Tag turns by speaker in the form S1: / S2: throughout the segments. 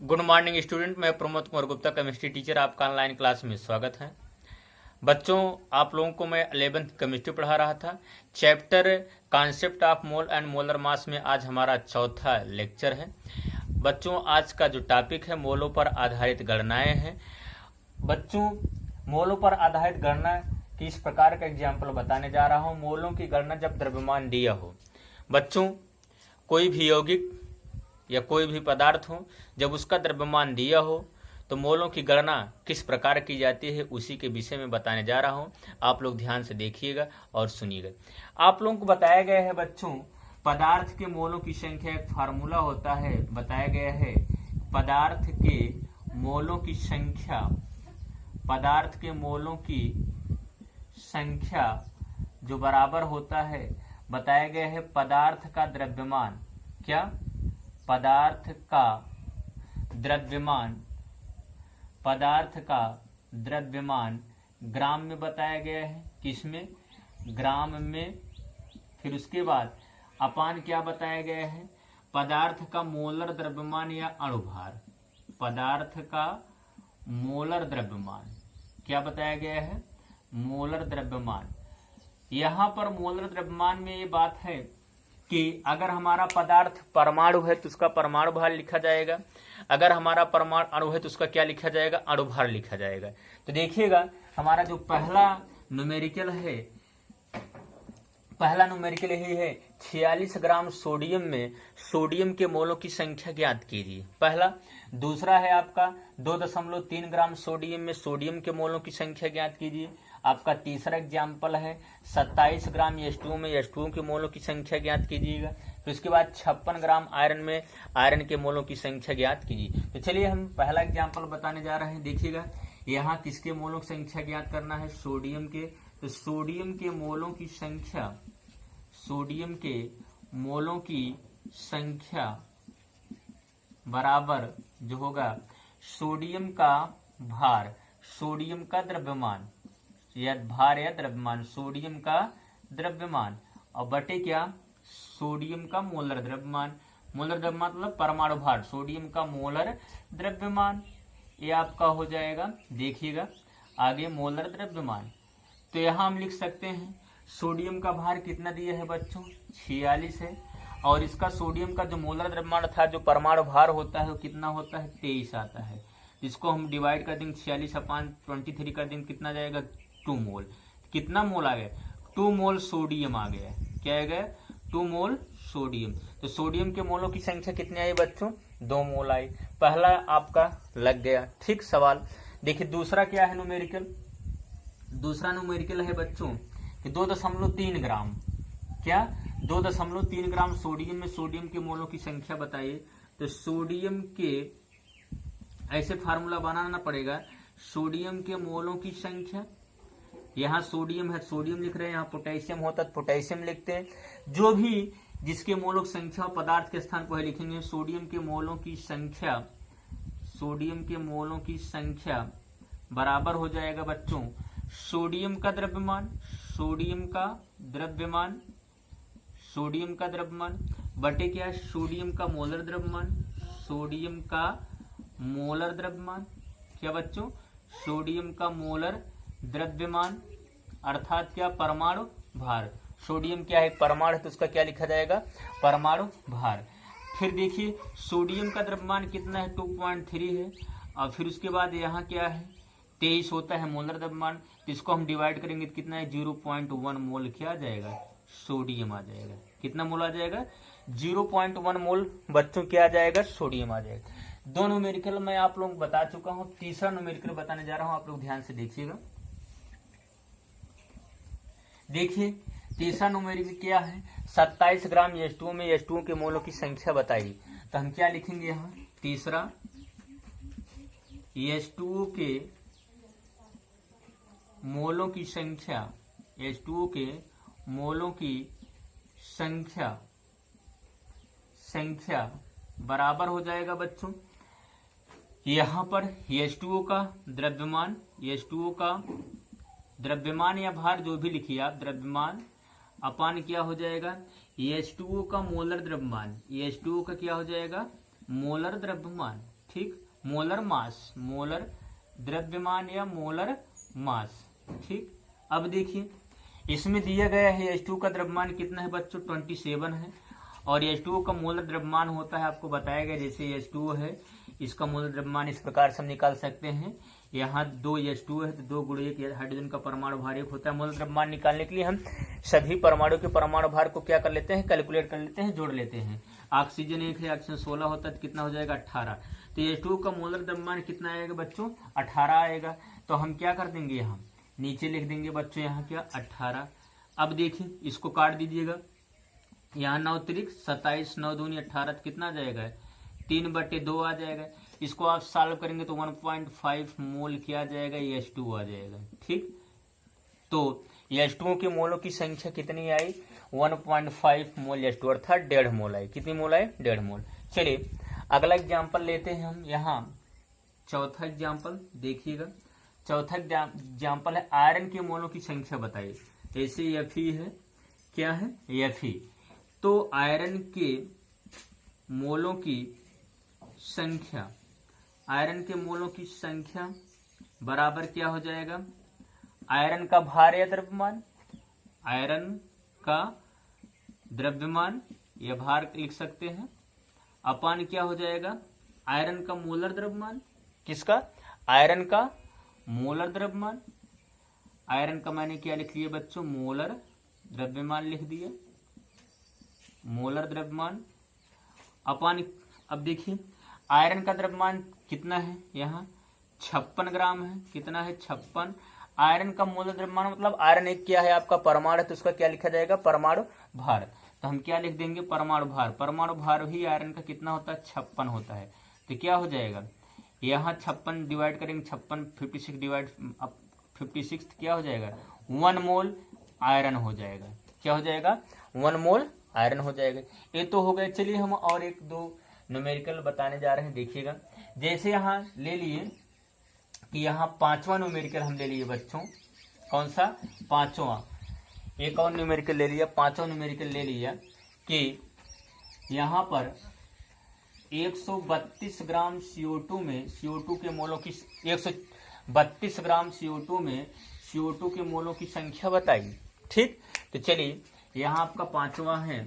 S1: Good morning student, मैं Pramod Kumar Gupta chemistry teacher, आपका online class में स्वागत है। बच्चों, आप लोगों को मैं 11th केमिस्ट्री पढ़ा रहा था। Chapter concept of mole and molar mass में आज हमारा चौथा लेक्चर है। बच्चों, आज का जो टॉपिक है मोलों पर आधारित गणनाएं हैं। बच्चों, मोलों पर आधारित गणना की इस प्रकार का एग्जाम्पल बताने जा रहा हूँ। मोलों की गणना जब द्रव्यमान दिया हो। बच्चों, कोई भी यौगिक या कोई भी पदार्थ हो, जब उसका द्रव्यमान दिया हो तो मोलों की गणना किस प्रकार की जाती है उसी के विषय में बताने जा रहा हूं। आप लोग ध्यान से देखिएगा और सुनिएगा। आप लोगों को बताया गया है बच्चों, पदार्थ के मोलों की संख्या एक फार्मूला होता है। बताया गया है पदार्थ के मोलों की संख्या, पदार्थ के मोलों की संख्या जो बराबर होता है, बताया गया है पदार्थ का द्रव्यमान। क्या? पदार्थ का द्रव्यमान, पदार्थ का द्रव्यमान ग्राम में बताया गया है। किसमें? ग्राम में। फिर उसके बाद अपान क्या बताया गया है? पदार्थ का मोलर द्रव्यमान या अणुभार। पदार्थ का मोलर द्रव्यमान क्या बताया गया है? मोलर द्रव्यमान। यहां पर मोलर द्रव्यमान में ये बात है कि अगर हमारा पदार्थ परमाणु है तो उसका परमाणु भार लिखा जाएगा, अगर हमारा परमाणु अणु है तो उसका क्या लिखा जाएगा? अणुभार लिखा जाएगा। तो देखिएगा, हमारा जो पहला न्यूमेरिकल है, पहला न्यूमेरिकल यही है 46 ग्राम सोडियम में सोडियम के मोलों की संख्या ज्ञात कीजिए। पहला। दूसरा है आपका 2.3 ग्राम सोडियम में सोडियम के मोलों की संख्या ज्ञात कीजिए। आपका तीसरा एग्जाम्पल है 27 ग्राम H2O में H2O के मोलों की संख्या ज्ञात कीजिएगा। फिर उसके बाद 56 ग्राम आयरन में आयरन के मोलों की संख्या ज्ञात कीजिए। तो चलिए हम पहला एग्जाम्पल बताने जा रहे हैं। देखिएगा, यहाँ किसके मोलों की संख्या ज्ञात करना है? सोडियम के। तो सोडियम के मोलों की संख्या, सोडियम के मोलों की संख्या बराबर जो होगा सोडियम का भार, सोडियम का द्रव्यमान या भार या द्रव्यमान, सोडियम का द्रव्यमान और बटे क्या? सोडियम का मोलर द्रव्यमान। मोलर द्रव्यमान मतलब परमाणु भार, सोडियम का मोलर द्रव्यमान। ये आपका हो जाएगा। देखिएगा आगे मोलर द्रव्यमान। तो यहां हम लिख सकते हैं सोडियम का भार कितना दिया है बच्चों? 46 है। और इसका सोडियम का जो मोलर द्रव्यमान था, जो परमाणु भार होता है, वो कितना होता है? 23 आता है। जिसको हम डिवाइड कर देंगे 46/23 कर देंगे, कितना जाएगा? 2 मोल। कितना मोल आ गया? 2 मोल सोडियम आ गया। क्या आ गया? 2 मोल सोडियम। तो सोडियम के मोलों की संख्या कितनी आई बच्चों? 2 मोल आई। पहला आपका लग गया। ठीक सवाल। देखिए दूसरा क्या है न्यूमेरिकल? दूसरा न्यूमेरिकल है बच्चों कि 2.3 ग्राम। क्या? 2.3 ग्राम सोडियम में सोडियम के मोलों की संख्या बताइए। तो सोडियम के ऐसे फार्मूला बनाना पड़ेगा, सोडियम के मोलों की संख्या। यहाँ सोडियम है, सोडियम लिख रहे हैं, यहाँ पोटेशियम होता है पोटेशियम लिखते हैं। जो भी जिसके मोलों की संख्या पदार्थ के स्थान पर लिखेंगे। सोडियम के मोलों की संख्या, सोडियम के मोलों की संख्या बराबर हो जाएगा बच्चों सोडियम का द्रव्यमान, सोडियम का द्रव्यमान, सोडियम का द्रव्यमान बटे क्या? सोडियम का मोलर द्रव्यमान, सोडियम का मोलर द्रव्यमान। क्या बच्चों? सोडियम का मोलर द्रव्यमान अर्थात क्या? परमाणु भार। सोडियम क्या है? परमाणु है, तो उसका क्या लिखा जाएगा? परमाणु भार। फिर देखिए सोडियम का द्रव्यमान कितना है? 2.3 है। और फिर उसके बाद यहाँ क्या है? 23 होता है मोलर द्रव्यमान। इसको हम डिवाइड करेंगे तो कितना है? 0.1 मोल क्या आ जाएगा? सोडियम आ जाएगा। कितना मोल आ जाएगा? 0.1 मोल बच्चों क्या आ जाएगा? सोडियम आ जाएगा। 2 न्यूमेरिकल मैं आप लोगों को बता चुका हूं। तीसरा न्यूमेरिकल बताने जा रहा हूं, आप लोग ध्यान से देखिएगा। देखिए तीसरा न्यूमेरिकल क्या है? 27 ग्राम H2O में H2O के मोलों की संख्या बताइए। तो हम क्या लिखेंगे यहाँ? तीसरा H2O के मोलों की संख्या, H2O के मोलों की संख्या बराबर हो जाएगा बच्चों यहाँ पर H2O का द्रव्यमान, H2O का द्रव्यमान या भार जो भी लिखिए आप, द्रव्यमान अपान क्या हो जाएगा? H2O का मोलर द्रव्यमान, H2O का क्या हो जाएगा? मोलर द्रव्यमान। ठीक, मोलर मास, मोलर द्रव्यमान या मोलर मास। ठीक, अब देखिए इसमें दिया गया है H2 का द्रव्यमान कितना है बच्चों, 27 है। और H2O का मोलर द्रव्यमान होता है, आपको बताया गया जैसे H2O है इसका मोलर द्रव्यमान इस प्रकार से हम निकाल सकते हैं। यहाँ 2 H2O है तो 2 गुणा 1 हाइड्रोजन का परमाणु भार 1 होता है। मोलर द्रव्यमान निकालने के लिए हम सभी परमाणु के परमाणु भार को क्या कर लेते हैं, कैलकुलेट कर लेते हैं, जोड़ लेते हैं। ऑक्सीजन 1 है, ऑक्सीजन 16 होता है तो कितना हो जाएगा 18। तो H2O का मोलर द्रव्यमान कितना आएगा बच्चों, 18 आएगा। तो हम क्या कर देंगे, यहाँ नीचे लिख देंगे बच्चों यहाँ क्या 18। अब देखिए इसको काट दीजिएगा, यहाँ 9 त्रिक 27, 9 दूनी 18 कितना आ जाएगा 3/2 आ जाएगा। इसको आप सॉल्व करेंगे तो 1.5 मोल क्या आ जाएगा, H2O आ जाएगा। ठीक, तो H2O के मोलों की संख्या कितनी आई, 1.5 मोल H2O अर्थात 1.5 मोल आई। कितनी मोल आई, 1.5 मोल। चलिए अगला एग्जाम्पल लेते हैं हम, यहाँ चौथा एग्जाम्पल देखिएगा। चौथा एग्जाम्पल है आयरन के मोलों की संख्या बताइए। ऐसे Fe है, क्या है Fe। तो आयरन के मोलों की संख्या, आयरन के मोलों की संख्या बराबर क्या हो जाएगा, आयरन का भार या द्रव्यमान, आयरन का द्रव्यमान या भार लिख सकते हैं, अपान क्या हो जाएगा, आयरन का मोलर द्रव्यमान। किसका, आयरन का मोलर द्रव्यमान। आयरन का मैंने क्या लिख लिया बच्चों, मोलर द्रव्यमान लिख दिया, मोलर द्रव्यमान अपान। अब देखिए आयरन का द्रव्यमान कितना है, यहाँ 56 ग्राम है। कितना है, 56। आयरन का मोलर द्रव्यमान मतलब आयरन एक क्या है आपका परमाणु है, तो उसका क्या लिखा जाएगा, परमाणु भार। तो हम क्या लिख देंगे, परमाणु भार। परमाणु भार ही आयरन का कितना होता है, 56 होता है। तो क्या हो जाएगा, यहाँ 56 डिवाइड करेंगे, 56 56 डिवाइड 56 क्या हो जाएगा, 1 मोल आयरन हो जाएगा। क्या हो जाएगा, 1 मोल आयरन हो जाएगा। ये तो हो गया। चलिए हम और 1-2 न्यूमेरिकल बताने जा रहे हैं, देखिएगा। जैसे यहाँ ले लिए कि यहाँ 5वां न्यूमेरिकल हम ले लिए बच्चों, कौन सा, 5वां। एक और न्यूमेरिकल ले लिया, 5वां न्यूमेरिकल ले लिया कि यहाँ पर 132 ग्राम CO2 में CO2 के मोलों की 132 ग्राम CO2 में CO2 के मोलों की संख्या बताई। ठीक, तो चलिए यहाँ आपका 5वां है,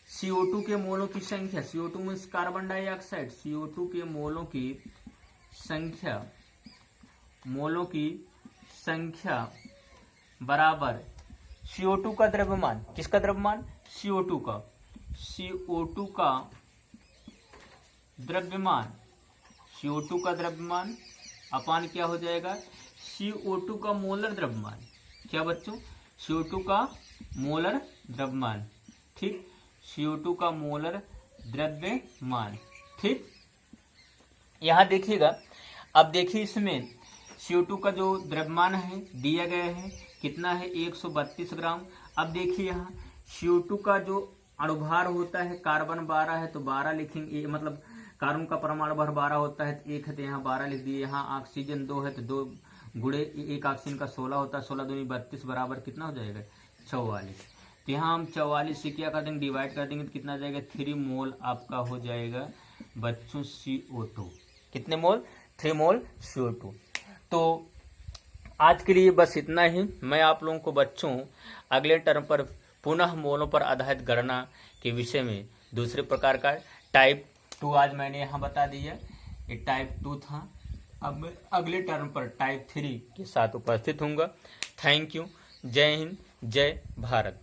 S1: CO2 के मोलों की संख्या, CO2 में कार्बन डाइऑक्साइड, CO2 के मोलों की संख्या, मोलों की संख्या बराबर CO2 का द्रव्यमान। किसका द्रव्यमान, CO2 का, CO2 का द्रव्यमान, CO2 का द्रव्यमान अपान क्या हो जाएगा, CO2 का मोलर द्रव्यमान। क्या बच्चों, CO2 का मोलर द्रव्यमान। ठीक, CO2 का मोलर द्रव्यमान। ठीक, यहाँ देखिएगा। अब देखिए इसमें CO2 का जो द्रव्यमान है दिया गया है कितना है, 132 ग्राम। अब देखिए यहाँ CO2 का जो अणुभार होता है, कार्बन 12 है तो 12 लिखेंगे, मतलब कार्बन का परमाणु भार 12 होता है तो 1 है तो यहाँ 12 लिख दिए। यहाँ ऑक्सीजन 2 है तो 2 गुणे 1 ऑक्सीजन का 16 होता है, 16 दूनी 32 बराबर कितना हो जाएगा, 44। तो यहाँ हम 44 से क्या कर देंगे, डिवाइड कर देंगे तो कितना आ जाएगा, 3 मोल आपका हो जाएगा बच्चों CO2। कितने मोल, 3 मोल CO2। तो आज के लिए बस इतना ही। मैं आप लोगों को बच्चों अगले टर्म पर पुनः मोलों पर आधारित गणना के विषय में दूसरे प्रकार का टाइप 2 आज मैंने यहाँ बता दिया, ये टाइप 2 था। अब मैं अगले टर्म पर टाइप 3 के साथ उपस्थित होऊंगा। Thank you. जय हिंद, जय भारत।